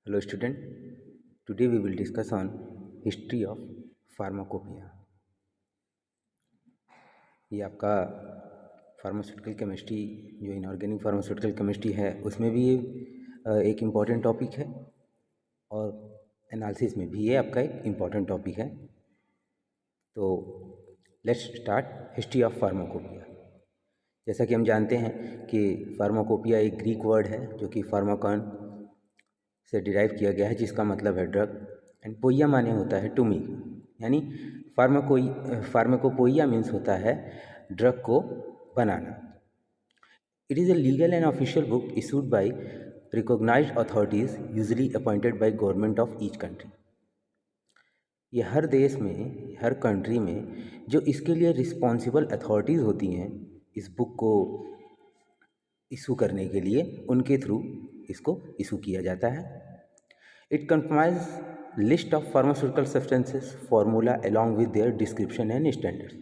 Hello student, today we will discuss on history of pharmacopoeia. ये आपका pharmaceutical chemistry जो inorganic pharmaceutical chemistry है उसमें भी ये एक इम्पॉर्टेंट टॉपिक है और एनालिसिस में भी ये आपका एक इम्पॉर्टेंट टॉपिक है। तो let's start history of pharmacopoeia. जैसा कि हम जानते हैं कि फार्माकोपिया एक ग्रीक वर्ड है जो कि फार्माकॉन से डिराइव किया गया है, जिसका मतलब है ड्रग, एंड पोइया माने होता है टू मेक, यानी फार्माकोपोइया मीन्स होता है ड्रग को बनाना। It is a legal and official book issued by recognized authorities usually appointed by government of each country. ये हर देश में, हर कंट्री में जो इसके लिए रिस्पॉन्सिबल अथॉरिटीज़ होती हैं इस बुक को इशू करने के लिए, उनके थ्रू इसको इशू किया जाता है। It comprise list of pharmaceutical substances formula along with their description and standards.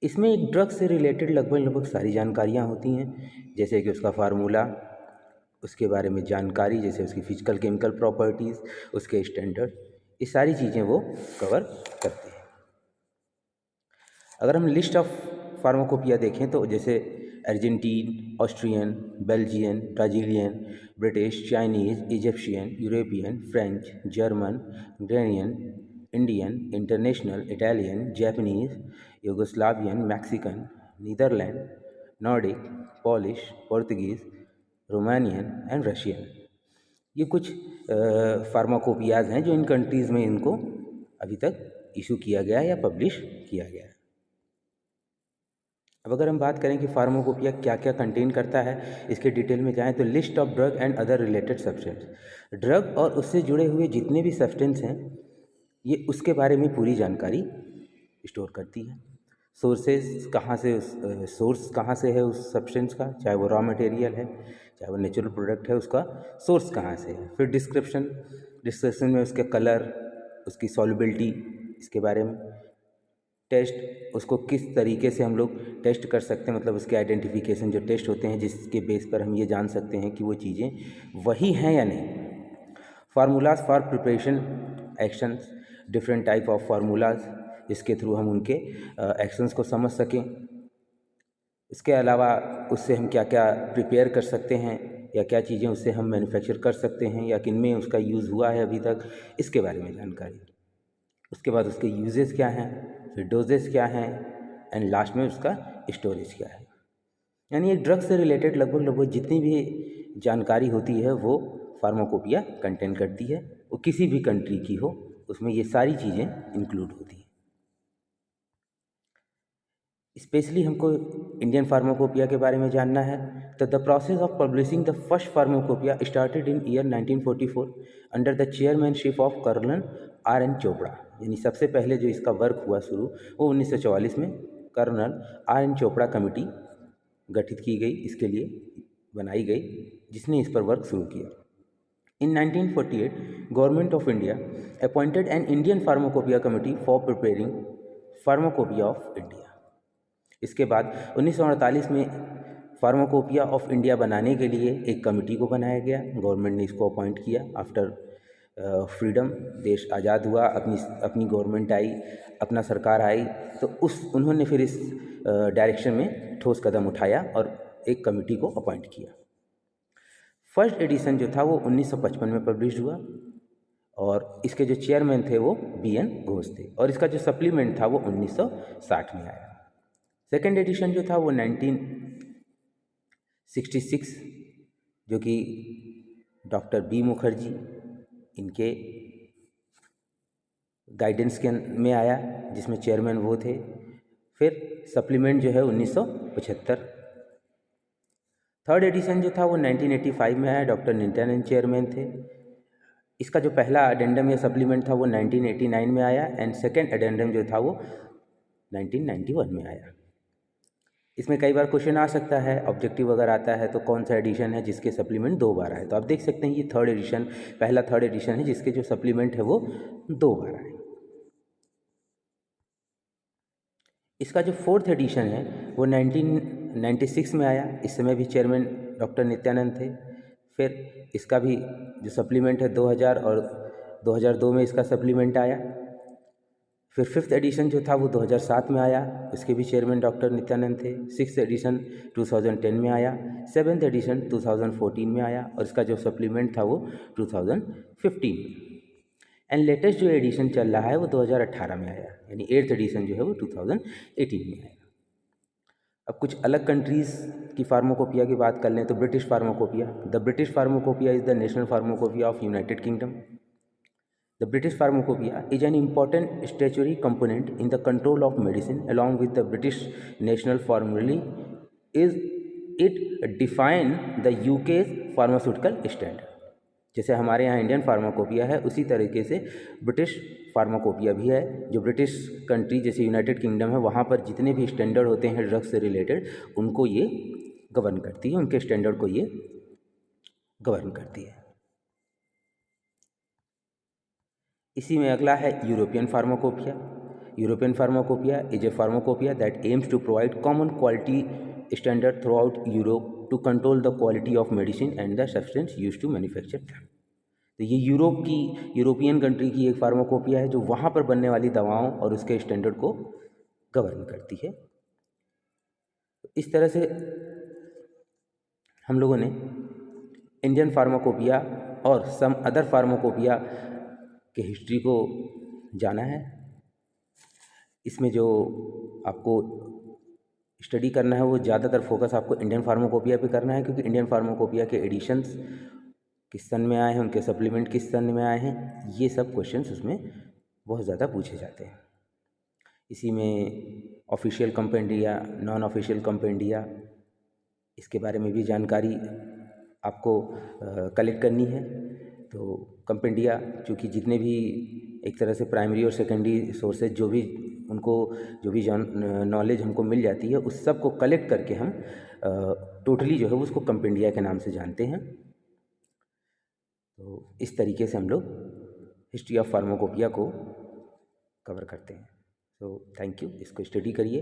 इसमें एक ड्रग से रिलेटेड लगभग सारी जानकारियाँ होती हैं, जैसे कि उसका फार्मूला, उसके बारे में जानकारी, जैसे उसकी फिजिकल केमिकल प्रॉपर्टीज़, उसके स्टैंडर्ड, ये सारी चीज़ें वो कवर करते हैं। अगर हम लिस्ट ऑफ फार्माकोपिया देखें तो जैसे Argentine, Austrian, Belgian, Brazilian, British, Chinese, Egyptian, European, French, German, ग्रेनियन, Indian, International, Italian, Japanese, Yugoslavian, Mexican, Netherland, Nordic, Polish, Portuguese, Romanian and Russian. ये कुछ फार्माकोपियाज़ हैं जो इन कंट्रीज़ में इनको अभी तक इशू किया गया है या पब्लिश किया गया है। अब अगर हम बात करें कि फार्माकोपिया क्या क्या कंटेन करता है, इसके डिटेल में जाएं तो list of drug and other related substance, drug और उससे जुड़े हुए जितने भी सब्सटेंस हैं ये उसके बारे में पूरी जानकारी स्टोर करती है। सोर्सेस कहाँ से, सोर्स कहाँ से है उस सब्सटेंस का, चाहे वो रॉ मटेरियल है, चाहे वो नेचुरल प्रोडक्ट है, उसका सोर्स कहाँ से है। फिर डिस्क्रिप्शन में उसके कलर, उसकी सॉल्युबिलिटी, इसके बारे में टेस्ट, उसको किस तरीके से हम लोग टेस्ट कर सकते हैं, मतलब उसके आइडेंटिफिकेशन जो टेस्ट होते हैं जिसके बेस पर हम ये जान सकते हैं कि वो चीज़ें वही हैं या नहीं। Formulas for preparation actions, different type of formulas जिसके थ्रू हम उनके एक्शंस को समझ सकें। इसके अलावा उससे हम क्या क्या प्रिपेयर कर सकते हैं या क्या चीज़ें उससे हम मैन्युफैक्चर कर सकते हैं या किन में उसका यूज़ हुआ है अभी तक, इसके बारे में जानकारी। उसके बाद उसके यूजेस क्या हैं, फिर डोजेस क्या हैं, एंड लास्ट में उसका स्टोरेज क्या है। यानी एक ड्रग से रिलेटेड लगभग जितनी भी जानकारी होती है वो फार्माकोपिया कंटेन करती है, वो किसी भी कंट्री की हो उसमें ये सारी चीज़ें इंक्लूड होती हैं। स्पेशली हमको इंडियन फार्माकोपिया के बारे में जानना है तो the process of publishing the first pharmacopoeia started in year 1944 under the chairmanship of colonel R N. Chopra. यानी सबसे पहले जो इसका वर्क हुआ शुरू वो 1944 में कर्नल आर.एन. चोपड़ा कमेटी गठित की गई, इसके लिए बनाई गई, जिसने इस पर वर्क शुरू किया। In 1948, Government of India appointed an Indian Pharmacopoeia Committee for preparing Pharmacopoeia of India. इसके बाद 1948 में फार्माकोपिया ऑफ इंडिया बनाने के लिए एक कमेटी को बनाया गया, गवर्नमेंट ने इसको अपॉइंट किया। आफ्टर फ्रीडम, देश आज़ाद हुआ, अपनी गवर्नमेंट आई, अपना सरकार आई, तो उन्होंने फिर इस डायरेक्शन में ठोस कदम उठाया और एक कमेटी को अपॉइंट किया। फर्स्ट एडिशन जो था वो 1955 में पब्लिश हुआ और इसके जो चेयरमैन थे वो B.N. घोष थे, और इसका जो सप्लीमेंट था वो 1960 में आया। सेकेंड एडिशन जो था वो 1966, जो कि डॉक्टर B. मुखर्जी इनके गाइडेंस के में आया, जिसमें चेयरमैन वो थे। फिर सप्लीमेंट जो है 1975। थर्ड एडिशन जो था वो 1985 में आया, डॉक्टर नित्यानंद चेयरमैन थे। इसका जो पहला अडेंडम या सप्लीमेंट था वो 1989 में आया, एंड सेकेंड अडेंडम जो था वो 1991 में आया। इसमें कई बार क्वेश्चन आ सकता है, ऑब्जेक्टिव अगर आता है तो कौन सा एडिशन है जिसके सप्लीमेंट 2 बार आए। तो आप देख सकते हैं ये थर्ड एडिशन, पहला थर्ड एडिशन है जिसके जो सप्लीमेंट है वो 2 बार आए। इसका जो फोर्थ एडिशन है वो 1996 में आया, इस समय भी चेयरमैन डॉक्टर नित्यानंद थे। फिर इसका भी जो सप्लीमेंट है 2000 और 2002 में इसका सप्लीमेंट आया। फिर 5th एडिशन जो था वो 2007 में आया, इसके भी चेयरमैन डॉक्टर नित्यानंद थे। 6th एडिशन 2010 में आया, 7th एडिशन 2014 में आया और इसका जो सप्लीमेंट था वो 2015 में। एंड लेटेस्ट जो एडिशन चल रहा है वो 2018 में आया, यानी 8th एडिशन जो है वो 2018 में आया। अब कुछ अलग कंट्रीज़ की फार्माकोपिया की बात कर लें तो British pharmacopoeia. The British pharmacopoeia is the national pharmacopoeia of United kingdom. The British Pharmacopoeia is an important statutory component in the control of medicine. Along with the British National Formulary, is it define the UK's pharmaceutical standard. जैसे हमारे यहाँ Indian pharmacopoeia है उसी तरीके से British pharmacopoeia भी है। जो ब्रिटिश कंट्री जैसे यूनाइटेड किंगडम है वहाँ पर जितने भी स्टैंडर्ड होते हैं ड्रग्स से रिलेटेड उनको ये गवर्न करती है, उनके स्टैंडर्ड को ये गवर्न करती है। इसी में अगला है European pharmacopoeia. European pharmacopoeia is a pharmacopoeia that aims to provide common quality standard throughout Europe to control the quality of medicine and the substance use to manufacture them. तो ये European country की एक pharmacopoeia है जो वहाँ पर बनने वाली दवाओं और उसके स्टैंडर्ड को गवर्न करती है। इस तरह से हम लोगों ने इंडियन फार्माकोपिया और सम अदर फार्माकोपिया के हिस्ट्री को जाना है। इसमें जो आपको स्टडी करना है वो ज़्यादातर फोकस आपको इंडियन फार्माकोपिया पे करना है, क्योंकि इंडियन फार्माकोपिया के एडिशंस किस सन में आए हैं, उनके सप्लीमेंट किस सन में आए हैं, ये सब क्वेश्चंस उसमें बहुत ज़्यादा पूछे जाते हैं। इसी में official compendia, non official compendia, इसके बारे में भी जानकारी आपको कलेक्ट करनी है। तो कंपेंडिया चूँकि जितने भी एक तरह से प्राइमरी और सेकेंडरी सोर्सेज जो भी नॉलेज हमको मिल जाती है उस सब को कलेक्ट करके हम टोटली जो है उसको कंपेंडिया के नाम से जानते हैं। तो इस तरीके से हम लोग हिस्ट्री ऑफ फार्माकोपिया को कवर करते हैं। तो थैंक यू, इसको स्टडी करिए।